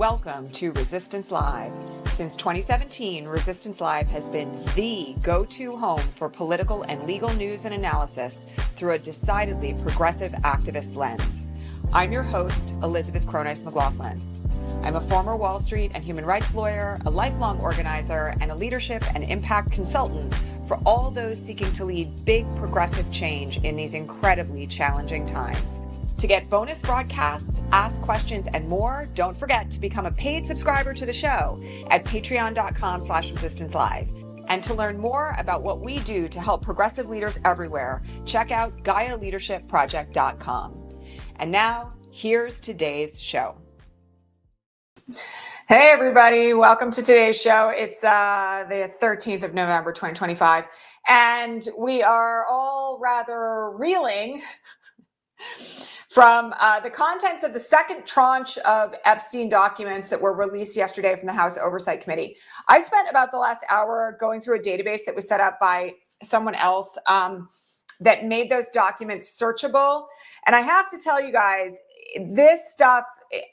Welcome to Resistance Live. Since 2017, Resistance Live has been the go-to home for political and legal news and analysis through a decidedly progressive activist lens. I'm your host, Elizabeth Cronise McLaughlin. I'm a former Wall Street and human rights lawyer, a lifelong organizer, and a leadership and impact consultant for all those seeking to lead big progressive change in these incredibly challenging times. To get bonus broadcasts, ask questions, and more, don't forget to become a paid subscriber to the show at patreon.com/resistancelive. And to learn more about what we do to help progressive leaders everywhere, check out GaiaLeadershipProject.com. And now, here's today's show. Hey, everybody. Welcome to today's show. It's the 13th of November, 2025. And we are all rather reeling from the contents of the second tranche of Epstein documents that were released yesterday from the House Oversight Committee. I spent about the last hour going through a database that was set up by someone else that made those documents searchable. And I have to tell you guys, this stuff,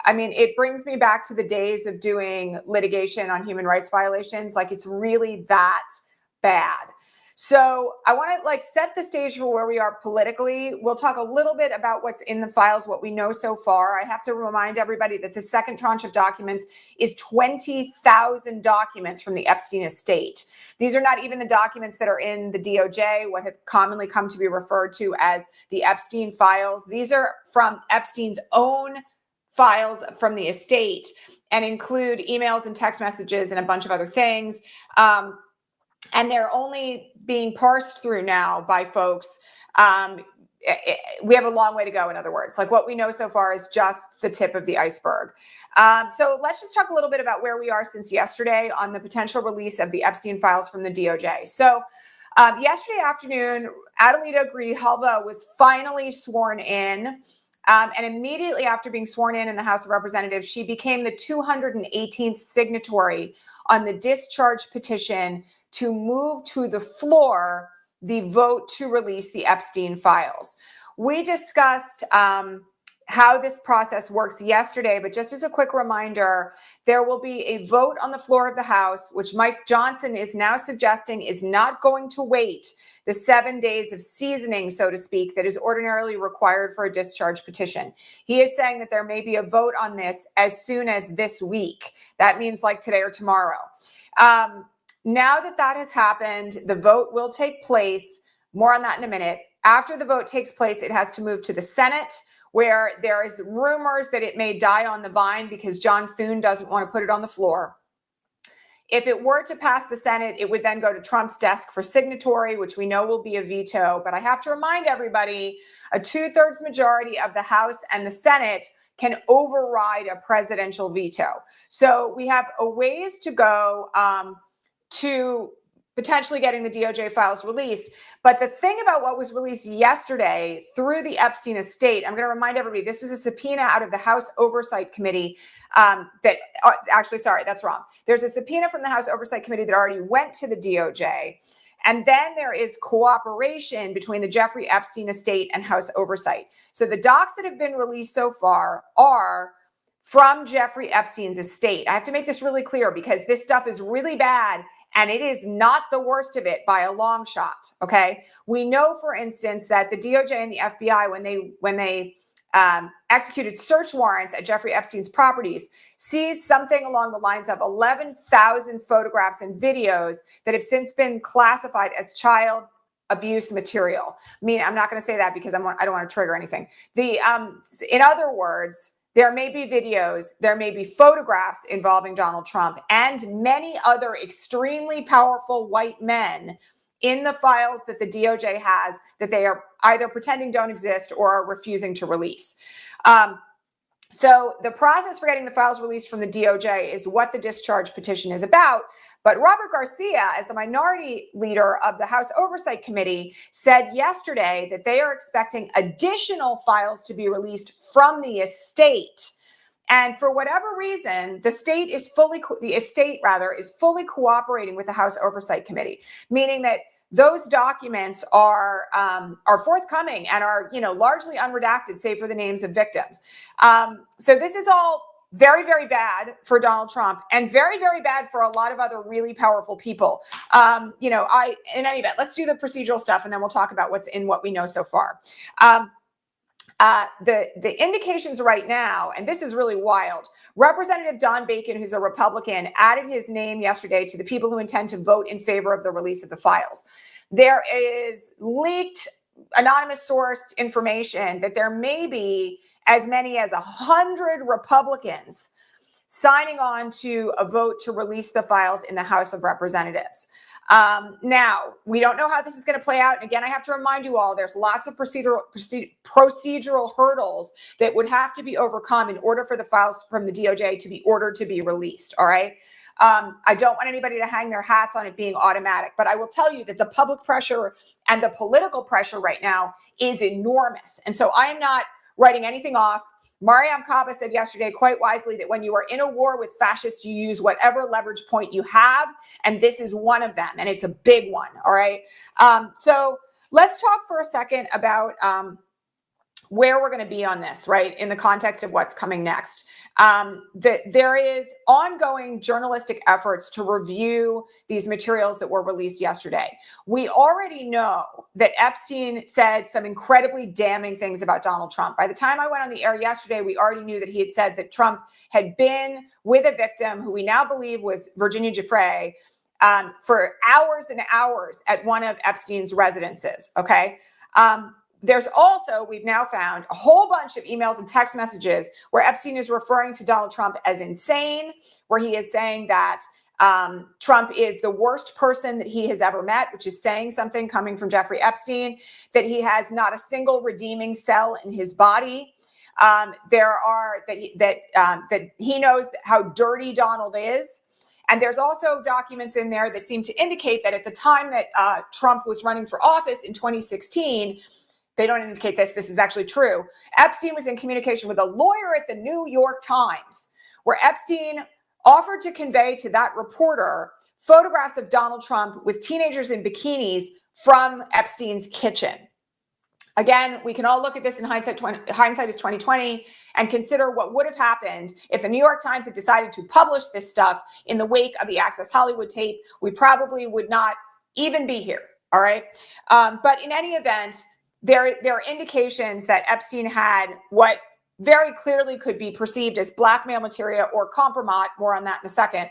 I mean, it brings me back to the days of doing litigation on human rights violations. Like, it's really that bad. So I want to set the stage for where we are politically. We'll talk a little bit about what's in the files, what we know so far. I have to remind everybody that the second tranche of documents is 20,000 documents from the Epstein estate. These are not even the documents that are in the DOJ, what have commonly come to be referred to as the Epstein files. These are from Epstein's own files from the estate and include emails and text messages and a bunch of other things. And they're only being parsed through now by folks. We have a long way to go, in other words. What we know so far is just the tip of the iceberg. So let's just talk a little bit about where we are since yesterday on the potential release of the Epstein files from the DOJ. So yesterday afternoon, Adelita Grijalva was finally sworn in. And immediately after being sworn in the House of Representatives, she became the 218th signatory on the discharge petition to move to the floor the vote to release the Epstein files. We discussed how this process works yesterday, but just as a quick reminder, there will be a vote on the floor of the House, which Mike Johnson is now suggesting is not going to wait the 7 days of seasoning, so to speak, that is ordinarily required for a discharge petition. He is saying that there may be a vote on this as soon as this week. That means today or tomorrow. Now that has happened, the vote will take place. More on that in a minute. After the vote takes place, it has to move to the Senate, where there is rumors that it may die on the vine because John Thune doesn't want to put it on the floor. If it were to pass the Senate, it would then go to Trump's desk for signatory, which we know will be a veto. But I have to remind everybody, a 2/3 majority of the House and the Senate can override a presidential veto. So we have a ways to go to potentially getting the DOJ files released. But the thing about what was released yesterday through the Epstein estate, I'm going to remind everybody, this was a subpoena out of the House Oversight Committee sorry, that's wrong. There's a subpoena from the House Oversight Committee that already went to the DOJ. And then there is cooperation between the Jeffrey Epstein estate and House Oversight. So the docs that have been released so far are from Jeffrey Epstein's estate. I have to make this really clear because this stuff is really bad. And it is not the worst of it by a long shot, okay? We know, for instance, that the DOJ and the FBI, when they executed search warrants at Jeffrey Epstein's properties, seized something along the lines of 11,000 photographs and videos that have since been classified as child abuse material. I mean, I'm not going to say that because I don't want to trigger anything. In other words, there may be videos, there may be photographs involving Donald Trump and many other extremely powerful white men in the files that the DOJ has that they are either pretending don't exist or are refusing to release. So the process for getting the files released from the DOJ is what the discharge petition is about. But Robert Garcia, as the minority leader of the House Oversight Committee, said yesterday that they are expecting additional files to be released from the estate. And for whatever reason, the estate is fully cooperating with the House Oversight Committee, meaning that those documents are forthcoming and are, largely unredacted, save for the names of victims. So this is all very, very bad for Donald Trump and very, very bad for a lot of other really powerful people. In any event, let's do the procedural stuff and then we'll talk about what's in what we know so far. The indications right now, and this is really wild, Representative Don Bacon, who's a Republican, added his name yesterday to the people who intend to vote in favor of the release of the files. There is leaked, anonymous sourced information that there may be as many as 100 Republicans signing on to a vote to release the files in the House of Representatives. Now, we don't know how this is going to play out. And again, I have to remind you all, there's lots of procedural hurdles that would have to be overcome in order for the files from the DOJ to be ordered to be released. All right. I don't want anybody to hang their hats on it being automatic, but I will tell you that the public pressure and the political pressure right now is enormous. And so I am not writing anything off. Mariam Kaba said yesterday quite wisely that when you are in a war with fascists, you use whatever leverage point you have. And this is one of them. And it's a big one. All right. So let's talk for a second about where we're going to be on this, right, in the context of what's coming next. There is ongoing journalistic efforts to review these materials that were released yesterday. We already know that Epstein said some incredibly damning things about Donald Trump. By the time I went on the air yesterday, we already knew that he had said that Trump had been with a victim who we now believe was Virginia Giuffre for hours and hours at one of Epstein's residences, okay? There's also, we've now found a whole bunch of emails and text messages where Epstein is referring to Donald Trump as insane, where he is saying that Trump is the worst person that he has ever met, which is saying something coming from Jeffrey Epstein, that he has not a single redeeming cell in his body. That he knows how dirty Donald is. And there's also documents in there that seem to indicate that at the time that Trump was running for office in 2016, they don't indicate this. This is actually true. Epstein was in communication with a lawyer at the New York Times, where Epstein offered to convey to that reporter photographs of Donald Trump with teenagers in bikinis from Epstein's kitchen. Again, we can all look at this in hindsight. Hindsight is 2020, and consider what would have happened if the New York Times had decided to publish this stuff in the wake of the Access Hollywood tape. We probably would not even be here. All right. But in any event, there are indications that Epstein had what very clearly could be perceived as blackmail material or compromise, more on that in a second,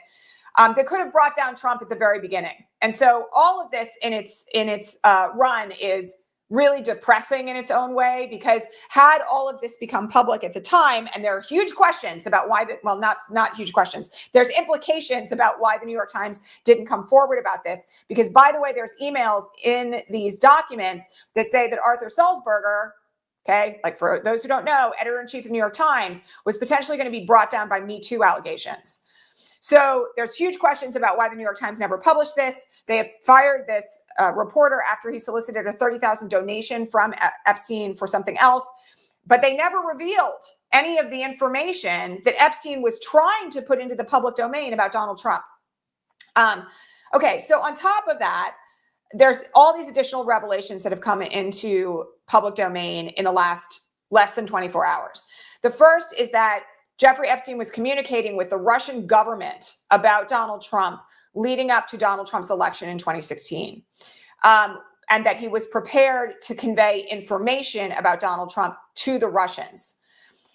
that could have brought down Trump at the very beginning. And so all of this in its run is really depressing in its own way, because had all of this become public at the time, and there are huge questions about why that, well, not huge questions, there's implications about why the New York Times didn't come forward about this, because by the way, there's emails in these documents that say that Arthur Sulzberger, okay, like for those who don't know, editor-in-chief of the New York Times, was potentially going to be brought down by Me Too allegations. So there's huge questions about why the New York Times never published this. They have fired this reporter after he solicited a $30,000 donation from Epstein for something else, but they never revealed any of the information that Epstein was trying to put into the public domain about Donald Trump. Okay, so on top of that, there's all these additional revelations that have come into public domain in the last less than 24 hours. The first is that Jeffrey Epstein was communicating with the Russian government about Donald Trump leading up to Donald Trump's election in 2016, and that he was prepared to convey information about Donald Trump to the Russians.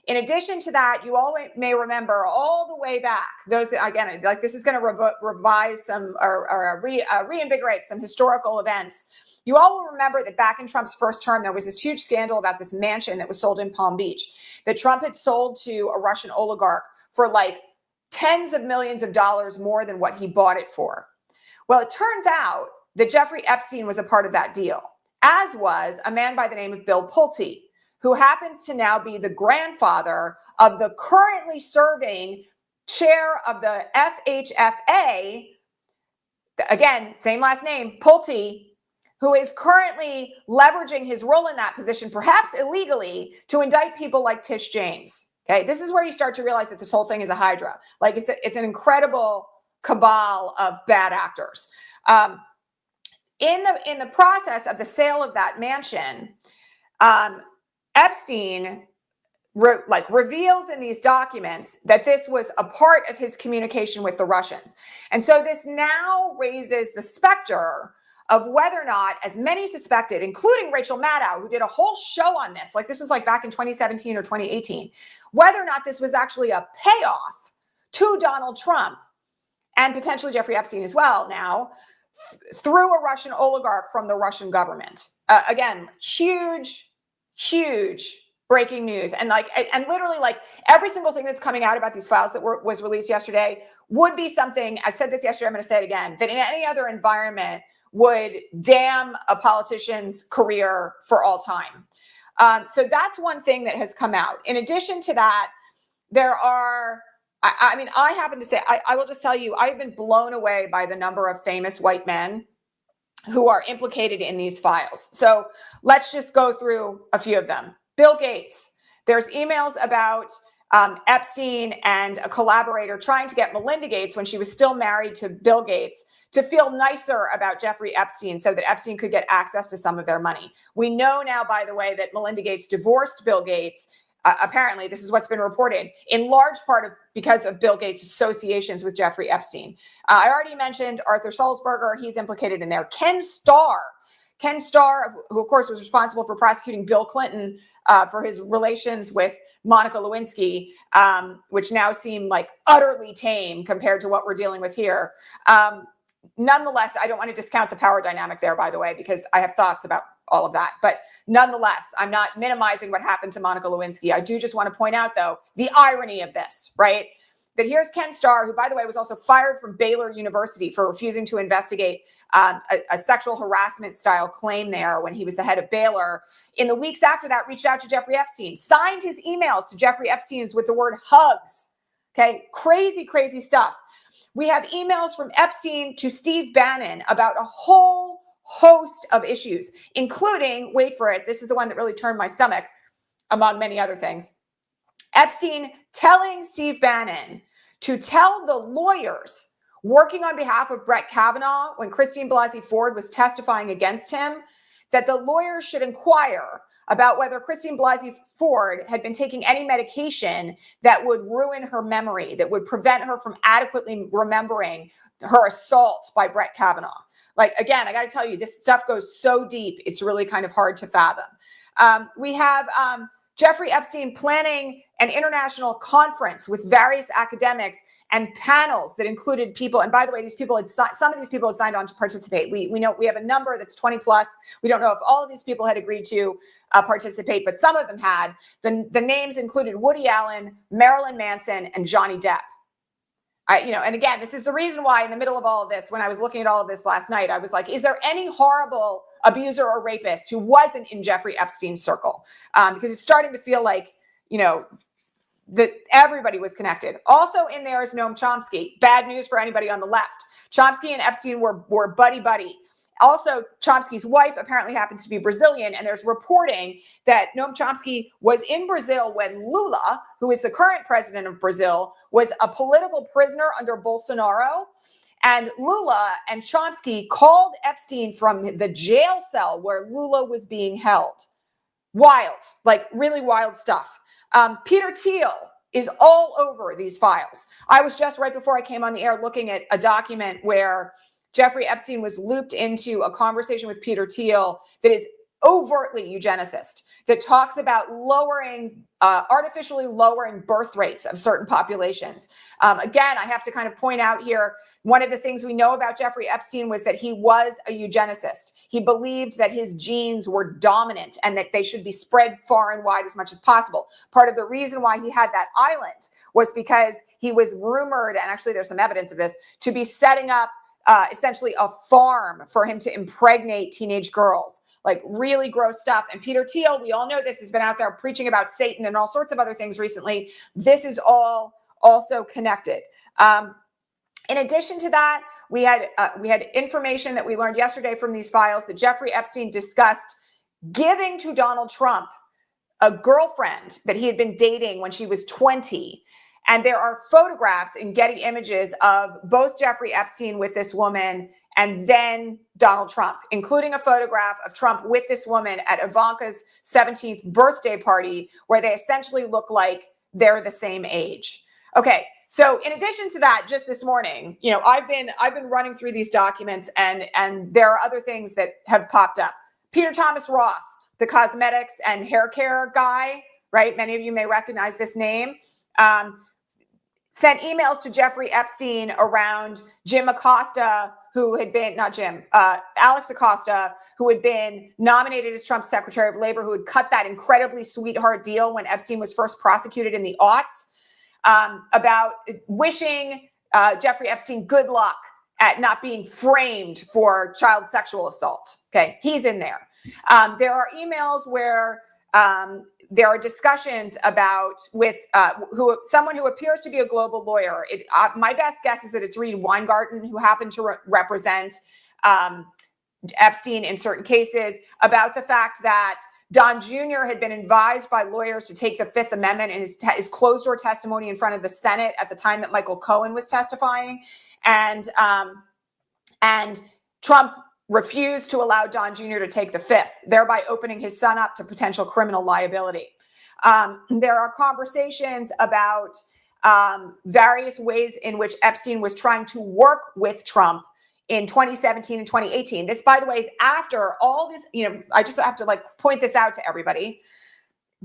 In addition to that, you all may remember all the way back, those, again, like this is going to revise some or reinvigorate some historical events. You all will remember that back in Trump's first term, there was this huge scandal about this mansion that was sold in Palm Beach that Trump had sold to a Russian oligarch for like tens of millions of dollars more than what he bought it for. Well, it turns out that Jeffrey Epstein was a part of that deal, as was a man by the name of Bill Pulte, who happens to now be the grandfather of the currently serving chair of the FHFA, again, same last name, Pulte, who is currently leveraging his role in that position, perhaps illegally, to indict people like Tish James. Okay, this is where you start to realize that this whole thing is a hydra. Like it's an incredible cabal of bad actors. In the process of the sale of that mansion, Epstein reveals in these documents that this was a part of his communication with the Russians. And so this now raises the specter of whether or not, as many suspected, including Rachel Maddow, who did a whole show on this, like this was like back in 2017 or 2018, whether or not this was actually a payoff to Donald Trump and potentially Jeffrey Epstein as well now, through a Russian oligarch from the Russian government. Again, huge breaking news. And literally like every single thing that's coming out about these files that was released yesterday would be something, I said this yesterday, I'm going to say it again, that in any other environment would damn a politician's career for all time. So that's one thing that has come out. In addition to that, there are, I happen to say, I will just tell you, I've been blown away by the number of famous white men who are implicated in these files. So let's just go through a few of them. Bill Gates. There's emails about Epstein and a collaborator trying to get Melinda Gates, when she was still married to Bill Gates, to feel nicer about Jeffrey Epstein so that Epstein could get access to some of their money. We know now, by the way, that Melinda Gates divorced Bill Gates. Apparently, this is what's been reported, in large part because of Bill Gates' associations with Jeffrey Epstein. I already mentioned Arthur Sulzberger. He's implicated in there. Ken Starr, who of course was responsible for prosecuting Bill Clinton for his relations with Monica Lewinsky, which now seem like utterly tame compared to what we're dealing with here. Nonetheless, I don't want to discount the power dynamic there, by the way, because I have thoughts about all of that. But nonetheless, I'm not minimizing what happened to Monica Lewinsky. I do just want to point out, though, the irony of this, right? That here's Ken Starr, who, by the way, was also fired from Baylor University for refusing to investigate a sexual harassment style claim there when he was the head of Baylor. In the weeks after that, reached out to Jeffrey Epstein, signed his emails to Jeffrey Epstein with the word hugs. Okay, crazy stuff. We have emails from Epstein to Steve Bannon about a whole host of issues, including, wait for it, this is the one that really turned my stomach, among many other things. Epstein telling Steve Bannon to tell the lawyers working on behalf of Brett Kavanaugh when Christine Blasey Ford was testifying against him that the lawyers should inquire about whether Christine Blasey Ford had been taking any medication that would ruin her memory, that would prevent her from adequately remembering her assault by Brett Kavanaugh. Like, again, I got to tell you, this stuff goes so deep, it's really kind of hard to fathom. We have Jeffrey Epstein planning an international conference with various academics and panels that included people. And by the way, these people had some of these people had signed on to participate. We know we have a number that's 20 plus. We don't know if all of these people had agreed to participate, but some of them had. The names included Woody Allen, Marilyn Manson, and Johnny Depp. And again, this is the reason why in the middle of all of this, when I was looking at all of this last night, I was like, is there any horrible abuser or rapist who wasn't in Jeffrey Epstein's circle? Because it's starting to feel like, that everybody was connected. Also in there is Noam Chomsky. Bad news for anybody on the left. Chomsky and Epstein were buddy-buddy. Also, Chomsky's wife apparently happens to be Brazilian, and there's reporting that Noam Chomsky was in Brazil when Lula, who is the current president of Brazil, was a political prisoner under Bolsonaro. And Lula and Chomsky called Epstein from the jail cell where Lula was being held. Wild, like really wild stuff. Peter Thiel is all over these files. I was just right before I came on the air looking at a document where Jeffrey Epstein was looped into a conversation with Peter Thiel that is overtly eugenicist, that talks about artificially lowering birth rates of certain populations. Again, I have to kind of point out here, one of the things we know about Jeffrey Epstein was that he was a eugenicist. He believed that his genes were dominant and that they should be spread far and wide as much as possible. Part of the reason why he had that island was because he was rumored, and actually there's some evidence of this, to be setting up essentially a farm for him to impregnate teenage girls. Like really gross stuff. And Peter Thiel, we all know this, has been out there preaching about Satan and all sorts of other things recently. This is all also connected. In addition to that, we had information that we learned yesterday from these files that Jeffrey Epstein discussed giving to Donald Trump a girlfriend that he had been dating when she was 20. And there are photographs in Getty Images of both Jeffrey Epstein with this woman and then Donald Trump, including a photograph of Trump with this woman at Ivanka's 17th birthday party, where they essentially look like they're the same age. Okay, so in addition to that, just this morning, I've been running through these documents, and there are other things that have popped up. Peter Thomas Roth, the cosmetics and hair care guy, right? Many of you may recognize this name. Sent emails to Jeffrey Epstein around Jim Acosta, who had been, Alex Acosta, who had been nominated as Trump's Secretary of Labor, who had cut that incredibly sweetheart deal when Epstein was first prosecuted in the aughts, about wishing Jeffrey Epstein good luck at not being framed for child sexual assault. Okay, he's in there. There are emails where there are discussions about with someone who appears to be a global lawyer. My best guess is that it's Reed Weingarten, who happened to represent Epstein in certain cases, about the fact that Don Jr. had been advised by lawyers to take the Fifth Amendment in his closed-door testimony in front of the Senate at the time that Michael Cohen was testifying, and Trump refused to allow Don Jr. to take the Fifth, thereby opening his son up to potential criminal liability. There are conversations about various ways in which Epstein was trying to work with Trump in 2017 and 2018. This, by the way, is after all this, I just have to point this out to everybody.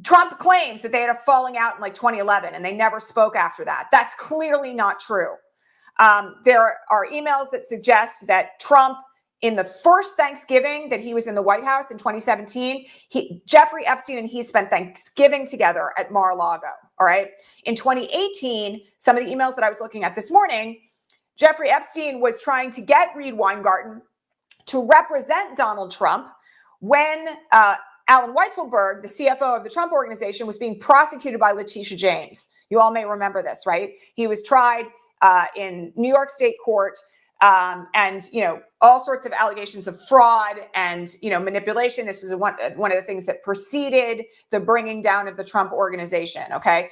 Trump claims that they had a falling out in 2011 and they never spoke after that. That's clearly not true. There are emails that suggest that Trump, in the first Thanksgiving that he was in the White House in 2017, Jeffrey Epstein and he spent Thanksgiving together at Mar-a-Lago, all right? In 2018, some of the emails that I was looking at this morning, Jeffrey Epstein was trying to get Reed Weingarten to represent Donald Trump when Alan Weisselberg, the CFO of the Trump Organization, was being prosecuted by Letitia James. You all may remember this, right? He was tried in New York State court, and all sorts of allegations of fraud and manipulation. This was one of the things that preceded the bringing down of the Trump Organization. Okay,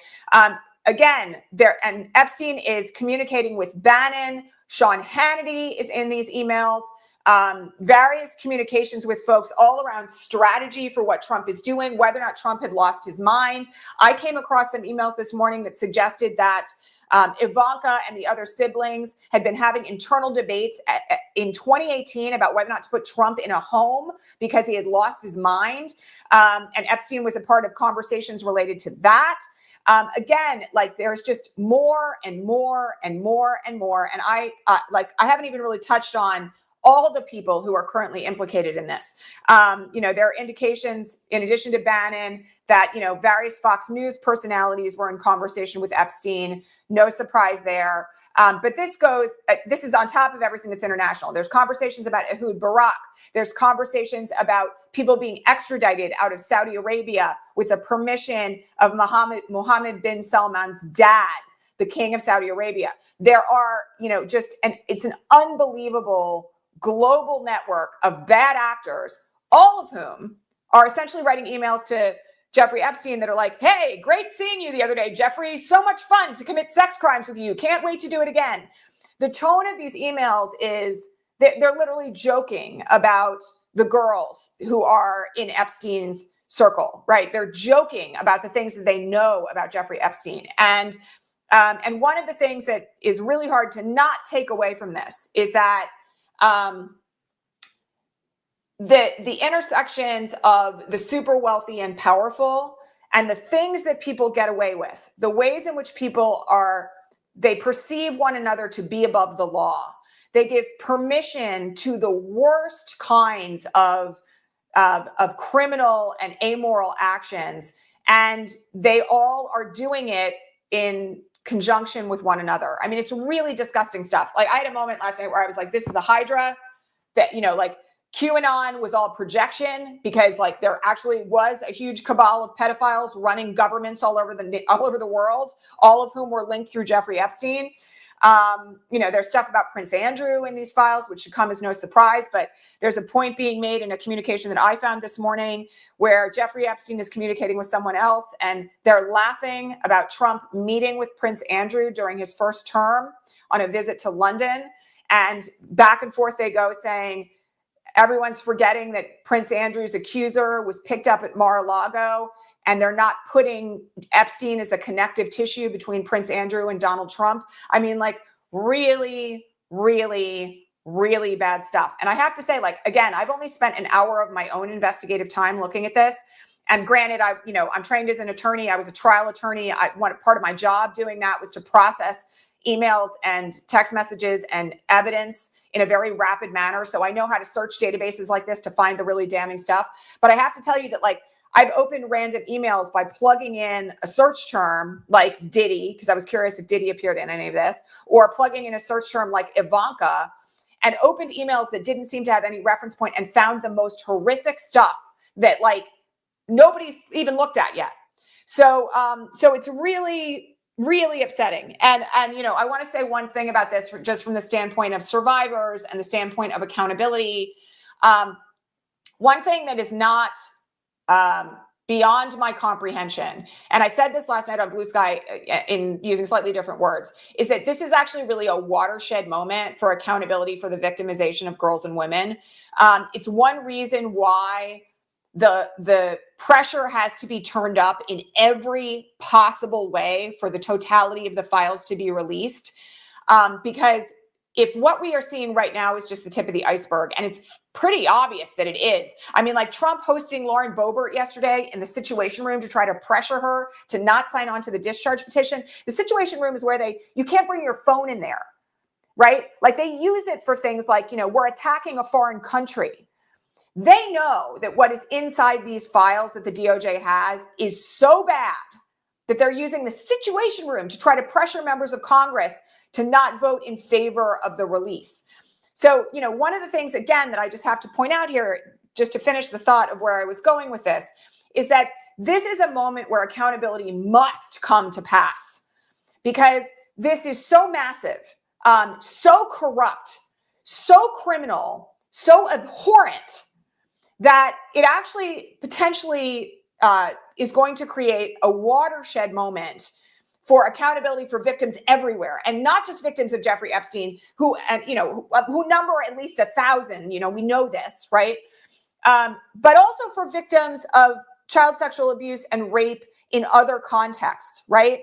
again, and Epstein is communicating with Bannon. Sean Hannity is in these emails. Various communications with folks all around strategy for what Trump is doing, whether or not Trump had lost his mind. I came across some emails this morning that suggested that Ivanka and the other siblings had been having internal debates in 2018 about whether or not to put Trump in a home because he had lost his mind. And Epstein was a part of conversations related to that. Again, there's just more and more and more and more. And I haven't even really touched on all the people who are currently implicated in this. There are indications, in addition to Bannon, that, various Fox News personalities were in conversation with Epstein. No surprise there. But this is on top of everything that's international. There's conversations about Ehud Barak. There's conversations about people being extradited out of Saudi Arabia with the permission of Mohammed bin Salman's dad, the king of Saudi Arabia. There are, it's an unbelievable global network of bad actors, all of whom are essentially writing emails to Jeffrey Epstein that are like, hey, great seeing you the other day, Jeffrey. So much fun to commit sex crimes with you. Can't wait to do it again. The tone of these emails is they're literally joking about the girls who are in Epstein's circle, right? They're joking about the things that they know about Jeffrey Epstein. And one of the things that is really hard to not take away from this is that the intersections of the super wealthy and powerful and the things that people get away with, the ways in which people they perceive one another to be above the law. They give permission to the worst kinds of criminal and amoral actions, and they all are doing it in conjunction with one another. I mean, it's really disgusting stuff. I had a moment last night where I was like, this is a hydra that, QAnon was all projection because there actually was a huge cabal of pedophiles running governments all over the world, all of whom were linked through Jeffrey Epstein. There's stuff about Prince Andrew in these files, which should come as no surprise, but there's a point being made in a communication that I found this morning where Jeffrey Epstein is communicating with someone else and they're laughing about Trump meeting with Prince Andrew during his first term on a visit to London. And back and forth they go, saying everyone's forgetting that Prince Andrew's accuser was picked up at Mar-a-Lago, and they're not putting Epstein as the connective tissue between Prince Andrew and Donald Trump. I mean, like, really, really, really bad stuff. And I have to say, like, again, I've only spent an hour of my own investigative time looking at this. And granted, I'm trained as an attorney. I was a trial attorney. Part of my job doing that was to process emails and text messages and evidence in a very rapid manner. So I know how to search databases like this to find the really damning stuff. But I have to tell you that, like, I've opened random emails by plugging in a search term like Diddy, because I was curious if Diddy appeared in any of this, or plugging in a search term like Ivanka, and opened emails that didn't seem to have any reference point and found the most horrific stuff that, like, nobody's even looked at yet. So it's really, really upsetting. And I want to say one thing about this, just from the standpoint of survivors and the standpoint of accountability. One thing that is not beyond my comprehension, and I said this last night on Blue Sky in using slightly different words, is that this is actually really a watershed moment for accountability for the victimization of girls and women. It's one reason why the pressure has to be turned up in every possible way for the totality of the files to be released. Because if what we are seeing right now is just the tip of the iceberg, and it's pretty obvious that it is. I mean, like Trump hosting Lauren Boebert yesterday in the Situation Room to try to pressure her to not sign on to the discharge petition. The Situation Room is where you can't bring your phone in there, right? Like, they use it for things like, we're attacking a foreign country. They know that what is inside these files that the DOJ has is so bad that they're using the Situation Room to try to pressure members of Congress to not vote in favor of the release. So, one of the things, again, that I just have to point out here, just to finish the thought of where I was going with this, is that this is a moment where accountability must come to pass, because this is so massive, so corrupt, so criminal, so abhorrent, that it actually potentially is going to create a watershed moment for accountability for victims everywhere, and not just victims of Jeffrey Epstein, who number at least 1,000. We know this, right? But also for victims of child sexual abuse and rape in other contexts, right?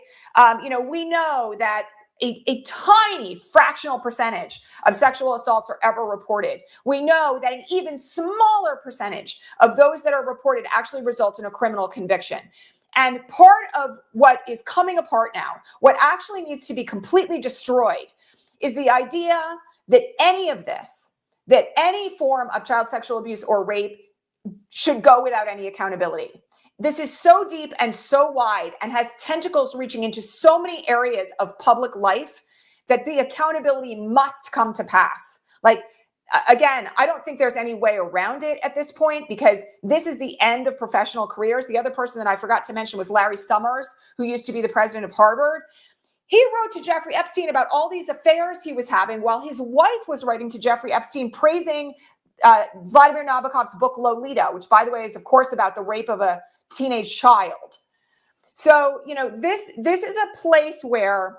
We know that a tiny fractional percentage of sexual assaults are ever reported. We know that an even smaller percentage of those that are reported actually result in a criminal conviction. And part of what is coming apart now, what actually needs to be completely destroyed, is the idea that any of this, that any form of child sexual abuse or rape should go without any accountability. This is so deep and so wide and has tentacles reaching into so many areas of public life that the accountability must come to pass. Like, again, I don't think there's any way around it at this point, because this is the end of professional careers. The other person that I forgot to mention was Larry Summers, who used to be the president of Harvard. He wrote to Jeffrey Epstein about all these affairs he was having while his wife was writing to Jeffrey Epstein praising Vladimir Nabokov's book Lolita, which, by the way, is, of course, about the rape of a teenage child. So, this is a place where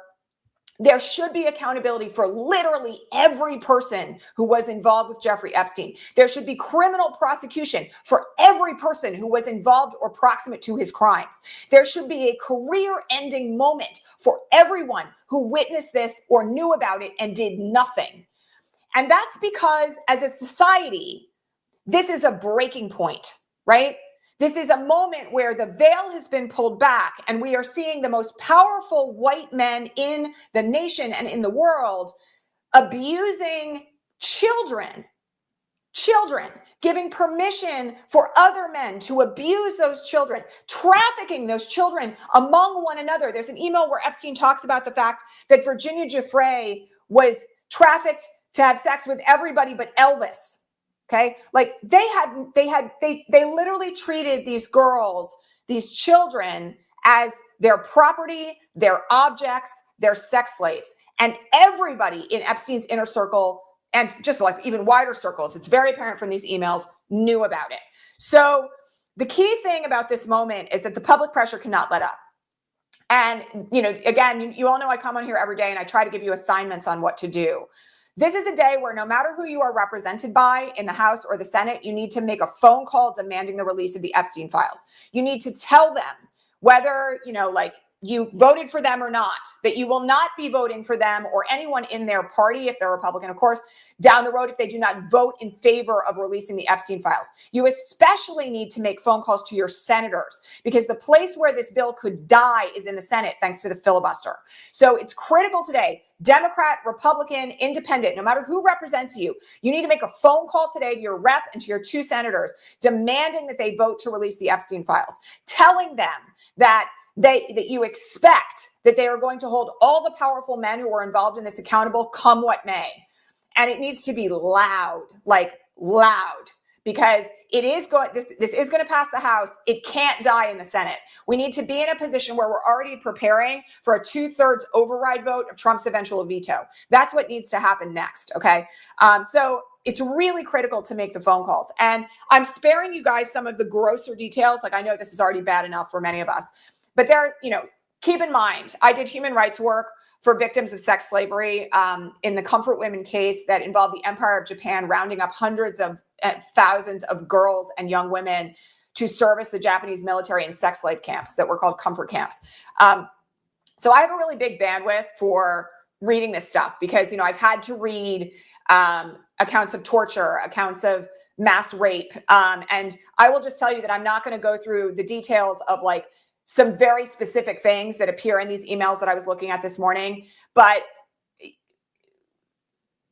there should be accountability for literally every person who was involved with Jeffrey Epstein. There should be criminal prosecution for every person who was involved or proximate to his crimes. There should be a career-ending moment for everyone who witnessed this or knew about it and did nothing. And that's because, as a society, this is a breaking point, right? This is a moment where the veil has been pulled back, and we are seeing the most powerful white men in the nation and in the world abusing children, giving permission for other men to abuse those children, trafficking those children among one another. There's an email where Epstein talks about the fact that Virginia Giuffre was trafficked to have sex with everybody but Elvis. Okay, like they literally treated these girls, these children, as their property, their objects, their sex slaves. And everybody in Epstein's inner circle, and just like even wider circles, it's very apparent from these emails, knew about it. So the key thing about this moment is that the public pressure cannot let up. And, again, you all know I come on here every day and I try to give you assignments on what to do. This is a day where no matter who you are represented by in the House or the Senate, you need to make a phone call demanding the release of the Epstein files. You need to tell them whether, like you voted for them or not, that you will not be voting for them or anyone in their party, if they're Republican, of course, down the road if they do not vote in favor of releasing the Epstein files. You especially need to make phone calls to your senators because the place where this bill could die is in the Senate thanks to the filibuster. So it's critical today, Democrat, Republican, Independent, no matter who represents you, you need to make a phone call today to your rep and to your 2 senators demanding that they vote to release the Epstein files, telling them that you expect that they are going to hold all the powerful men who were involved in this accountable come what may. And it needs to be loud, like loud, because it is going, this is going to pass the House. It can't die in the Senate. We need to be in a position where we're already preparing for a 2/3 override vote of Trump's eventual veto. That's what needs to happen next. Okay. So it's really critical to make the phone calls. And I'm sparing you guys some of the grosser details. Like I know this is already bad enough for many of us. But keep in mind, I did human rights work for victims of sex slavery in the Comfort Women case that involved the Empire of Japan rounding up hundreds of thousands of girls and young women to service the Japanese military in sex slave camps that were called comfort camps. So I have a really big bandwidth for reading this stuff because, I've had to read accounts of torture, accounts of mass rape. And I will just tell you that I'm not going to go through the details of some very specific things that appear in these emails that I was looking at this morning. But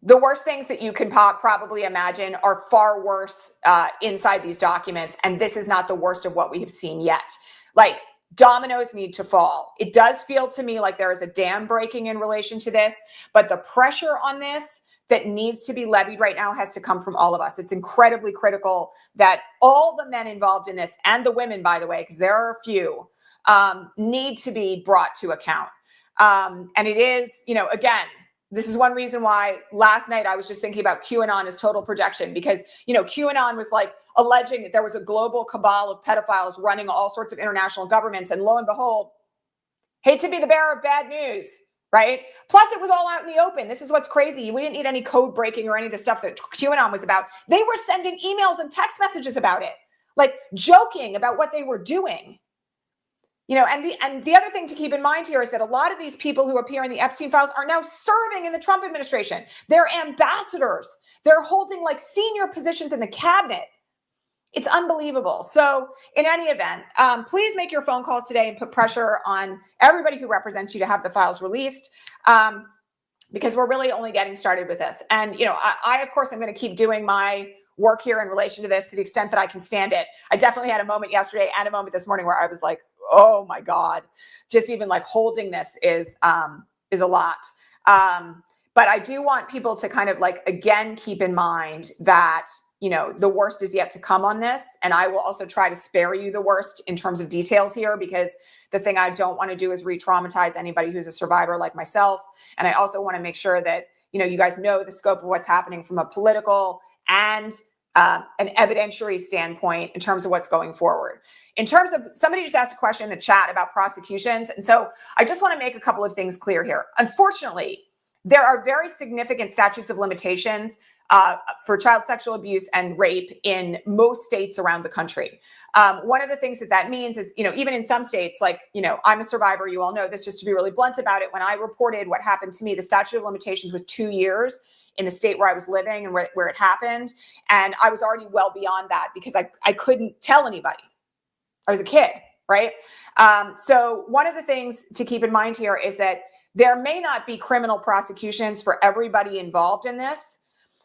the worst things that you can probably imagine are far worse inside these documents. And this is not the worst of what we have seen yet. Dominoes need to fall. It does feel to me like there is a dam breaking in relation to this, but the pressure on this that needs to be levied right now has to come from all of us. It's incredibly critical that all the men involved in this, and the women, by the way, because there are a few, need to be brought to account. And it is, again, this is one reason why last night I was just thinking about QAnon as total projection, because, QAnon was alleging that there was a global cabal of pedophiles running all sorts of international governments. And lo and behold, hate to be the bearer of bad news, right? Plus it was all out in the open. This is what's crazy. We didn't need any code breaking or any of the stuff that QAnon was about. They were sending emails and text messages about it, joking about what they were doing. And the other thing to keep in mind here is that a lot of these people who appear in the Epstein files are now serving in the Trump administration. They're ambassadors. They're holding senior positions in the cabinet. It's unbelievable. So in any event, please make your phone calls today and put pressure on everybody who represents you to have the files released, because we're really only getting started with this. And, I of course, I'm going to keep doing my work here in relation to this to the extent that I can stand it. I definitely had a moment yesterday and a moment this morning where I was like, oh my God, just even holding this is a lot. But I do want people to kind of again, keep in mind that, the worst is yet to come on this. And I will also try to spare you the worst in terms of details here, because the thing I don't want to do is re-traumatize anybody who's a survivor like myself. And I also want to make sure that, you guys know the scope of what's happening from a political and an evidentiary standpoint in terms of what's going forward. In terms of, somebody just asked a question in the chat about prosecutions. And so I just want to make a couple of things clear here. Unfortunately, there are very significant statutes of limitations for child sexual abuse and rape in most states around the country. One of the things that means is, even in some states, I'm a survivor, you all know this, just to be really blunt about it. When I reported what happened to me, the statute of limitations was 2 years in the state where I was living and where it happened. And I was already well beyond that because I couldn't tell anybody. I was a kid, right? So one of the things to keep in mind here is that there may not be criminal prosecutions for everybody involved in this,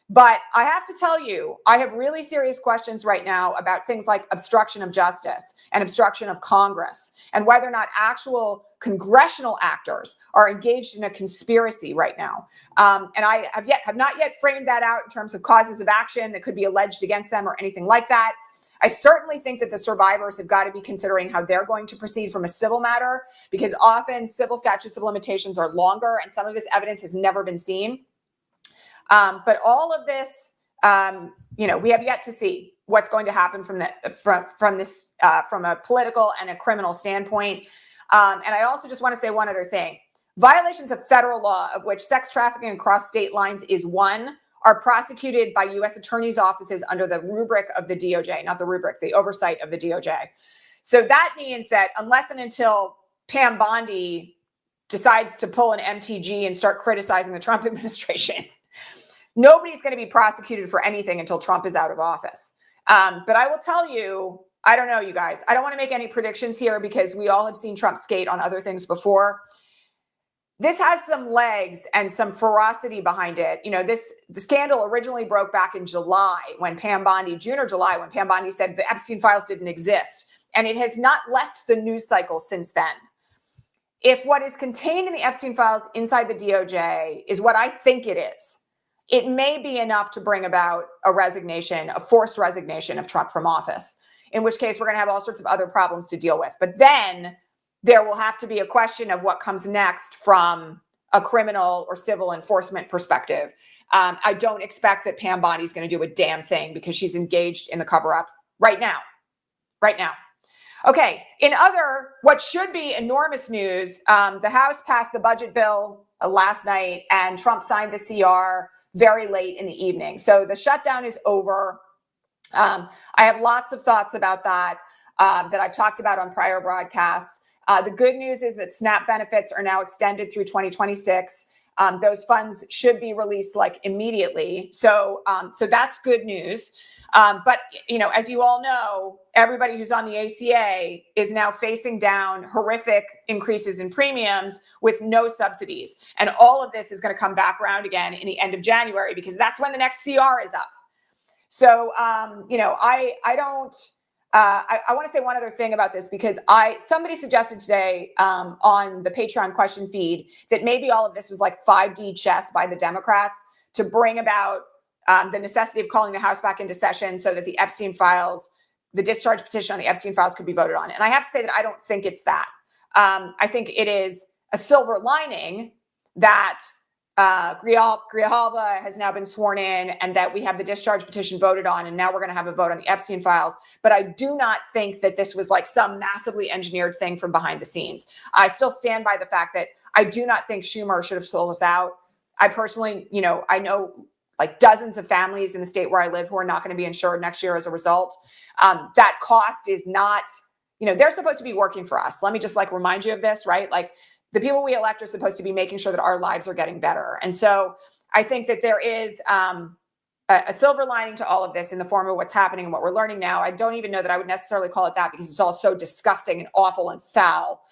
but I have to tell you, I have really serious questions right now about things like obstruction of justice and obstruction of Congress, and whether or not actual congressional actors are engaged in a conspiracy right now. And I have not yet framed that out in terms of causes of action that could be alleged against them or anything like that. I certainly think that the survivors have got to be considering how they're going to proceed from a civil matter, because often civil statutes of limitations are longer and some of this evidence has never been seen. But all of this, we have yet to see what's going to happen from a political and a criminal standpoint. And I also just want to say one other thing. Violations of federal law, of which sex trafficking across state lines is one, are prosecuted by U.S. attorneys' offices under the rubric of the DOJ, not the rubric, the oversight of the DOJ. So that means that unless and until Pam Bondi decides to pull an MTG and start criticizing the Trump administration, nobody's going to be prosecuted for anything until Trump is out of office. But I will tell you, I don't know, you guys. I don't want to make any predictions here because we all have seen Trump skate on other things before. This has some legs and some ferocity behind it. You know, the scandal originally broke back in July when Pam Bondi, June or July, when Pam Bondi said the Epstein files didn't exist. And it has not left the news cycle since then. If what is contained in the Epstein files inside the DOJ is what I think it is, it may be enough to bring about a resignation, a forced resignation of Trump from office, in which case we're going to have all sorts of other problems to deal with. But then there will have to be a question of what comes next from a criminal or civil enforcement perspective. I don't expect that Pam Bondi is going to do a damn thing because she's engaged in the cover-up right now. Okay, in other, what should be enormous news, the House passed the budget bill last night and Trump signed the CR very late in the evening. So the shutdown is over. I have lots of thoughts about that that I've talked about on prior broadcasts. The good news is that SNAP benefits are now extended through 2026. Those funds should be released like immediately. So that's good news. But, you know, as you all know, everybody who's on the ACA is now facing down horrific increases in premiums with no subsidies. And all of this is going to come back around again in the end of January because that's when the next CR is up. So, you know, I want to say one other thing about this because somebody suggested today on the Patreon question feed that maybe all of this was like 5D chess by the Democrats to bring about the necessity of calling the House back into session so that the Epstein files, the discharge petition on the Epstein files could be voted on. And I have to say that I don't think it's that. I think it is a silver lining that Grijalva has now been sworn in and that we have the discharge petition voted on. And now we're going to have a vote on the Epstein files. But I do not think that this was like some massively engineered thing from behind the scenes. I still stand by the fact that I do not think Schumer should have sold us out. I personally, you know, I know like dozens of families in the state where I live who are not going to be insured next year as a result. That cost is not, you know, they're supposed to be working for us. Let me just like remind you of this, right? Like the people we elect are supposed to be making sure that our lives are getting better. And so I think that there is a silver lining to all of this in the form of what's happening and what we're learning now. I don't even know that I would necessarily call it that because it's all so disgusting and awful and foul.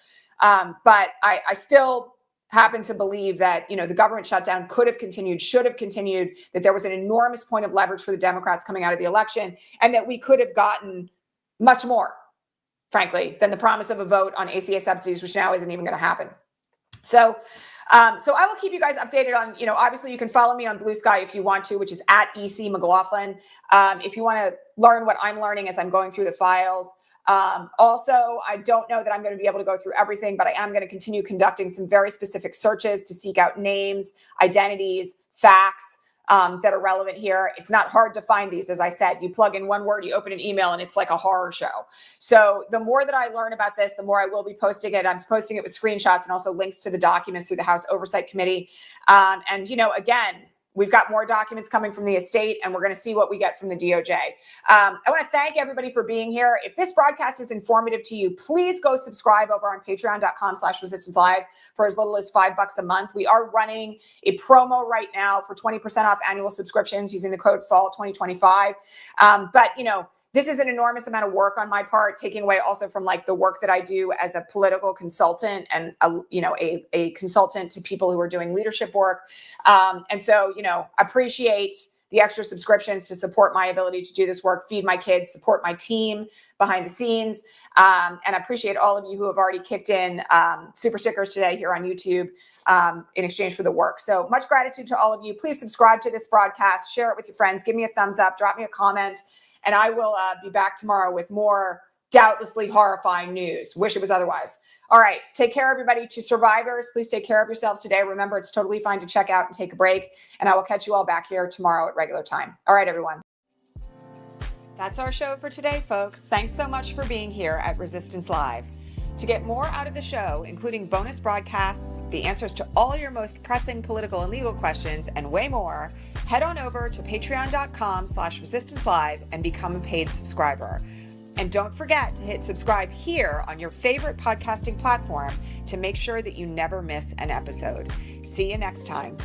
But I still happen to believe that, you know, the government shutdown could have continued, should have continued, that there was an enormous point of leverage for the Democrats coming out of the election, and that we could have gotten much more, frankly, than the promise of a vote on ACA subsidies, which now isn't even going to happen. So I will keep you guys updated on, you know, obviously you can follow me on Blue Sky if you want to, which is at EC McLaughlin. If you want to learn what I'm learning as I'm going through the files. Also, I don't know that I'm going to be able to go through everything, but I am going to continue conducting some very specific searches to seek out names, identities, facts that are relevant here. It's not hard to find these. As I said, you plug in one word, you open an email, and it's like a horror show. So the more that I learn about this, the more I will be posting it. I'm posting it with screenshots and also links to the documents through the House Oversight Committee. And, you know, again, we've got more documents coming from the estate, and we're going to see what we get from the DOJ. I want to thank everybody for being here. If this broadcast is informative to you, please go subscribe over on patreon.com/resistancelive for as little as $5 a month. We are running a promo right now for 20% off annual subscriptions using the code FALL2025. But, you know, this is an enormous amount of work on my part, taking away also from like the work that I do as a political consultant and, a consultant to people who are doing leadership work. And so, you know, appreciate the extra subscriptions to support my ability to do this work, feed my kids, support my team behind the scenes. And I appreciate all of you who have already kicked in super stickers today here on YouTube in exchange for the work. So much gratitude to all of you. Please subscribe to this broadcast, share it with your friends, give me a thumbs up, drop me a comment. And I will be back tomorrow with more doubtlessly horrifying news. Wish it was otherwise. All right. Take care, everybody. To survivors, please take care of yourselves today. Remember, it's totally fine to check out and take a break. And I will catch you all back here tomorrow at regular time. All right, everyone. That's our show for today, folks. Thanks so much for being here at Resistance Live. To get more out of the show, including bonus broadcasts, the answers to all your most pressing political and legal questions, and way more, head on over to patreon.com/resistancelive and become a paid subscriber. And don't forget to hit subscribe here on your favorite podcasting platform to make sure that you never miss an episode. See you next time.